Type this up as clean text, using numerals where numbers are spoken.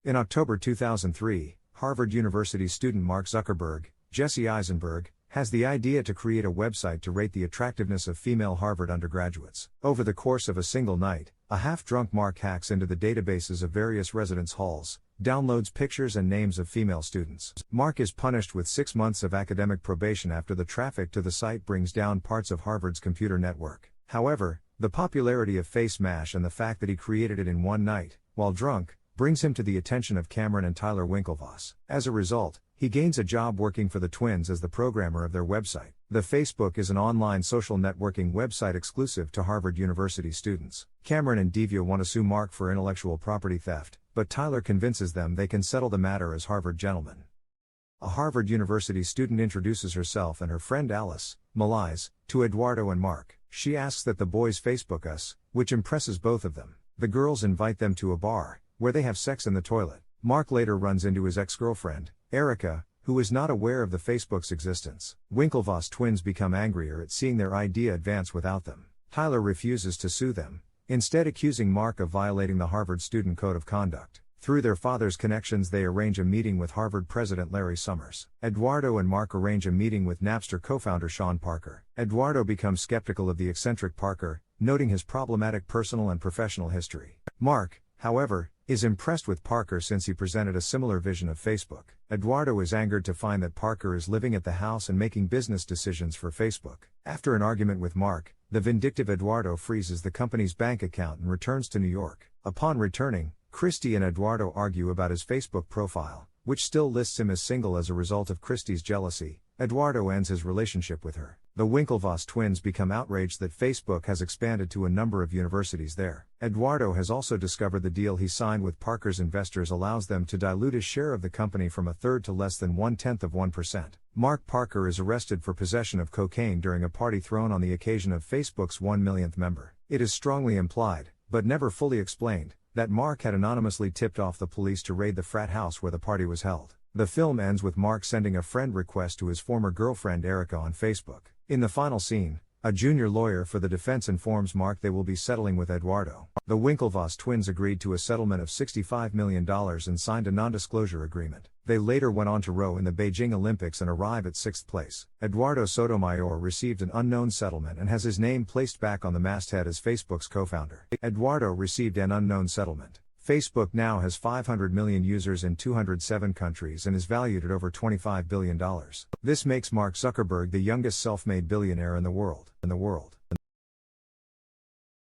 In October 2003, Harvard University student Mark Zuckerberg, Jesse Eisenberg, has the idea to create a website to rate the attractiveness of female Harvard undergraduates. Over the course of a single night, a half-drunk Mark hacks into the databases of various residence halls, downloads pictures and names of female students. Mark is punished with 6 months of academic probation after the traffic to the site brings down parts of Harvard's computer network. However, the popularity of Face Mash and the fact that he created it in one night, while drunk, brings him to the attention of Cameron and Tyler Winklevoss. As a result, he gains a job working for the twins as the programmer of their website. The Facebook is an online social networking website exclusive to Harvard University students. Cameron and Divya want to sue Mark for intellectual property theft, but Tyler convinces them they can settle the matter as Harvard gentlemen. A Harvard University student introduces herself and her friend Alice, Malise, to Eduardo and Mark. She asks that the boys Facebook us, which impresses both of them. The girls invite them to a bar, where they have sex in the toilet. Mark later runs into his ex-girlfriend, Erica, who is not aware of the Facebook's existence. Winklevoss twins become angrier at seeing their idea advance without them. Tyler refuses to sue them, instead accusing Mark of violating the Harvard Student Code of Conduct. Through their father's connections they arrange a meeting with Harvard President Larry Summers. Eduardo and Mark arrange a meeting with Napster co-founder Sean Parker. Eduardo becomes skeptical of the eccentric Parker, noting his problematic personal and professional history. Mark, however, is impressed with Parker since he presented a similar vision of Facebook. Eduardo is angered to find that Parker is living at the house and making business decisions for Facebook. After an argument with Mark, the vindictive Eduardo freezes the company's bank account and returns to New York. Upon returning, Christie and Eduardo argue about his Facebook profile, which still lists him as single as a result of Christie's jealousy. Eduardo ends his relationship with her. The Winklevoss twins become outraged that Facebook has expanded to a number of universities there. Eduardo has also discovered the deal he signed with Parker's investors allows them to dilute his share of the company from a third to less than 0.1%. Mark Parker is arrested for possession of cocaine during a party thrown on the occasion of Facebook's 1 millionth member. It is strongly implied, but never fully explained, that Mark had anonymously tipped off the police to raid the frat house where the party was held. The film ends with Mark sending a friend request to his former girlfriend Erica on Facebook. In the final scene, a junior lawyer for the defense informs Mark they will be settling with Eduardo. The Winklevoss twins agreed to a settlement of $65 million and signed a non-disclosure agreement. They later went on to row in the Beijing Olympics and arrive at 6th place. Eduardo Sotomayor received an unknown settlement and has his name placed back on the masthead as Facebook's co-founder. Eduardo received an unknown settlement. Facebook now has 500 million users in 207 countries and is valued at over $25 billion. This makes Mark Zuckerberg the youngest self-made billionaire in the world.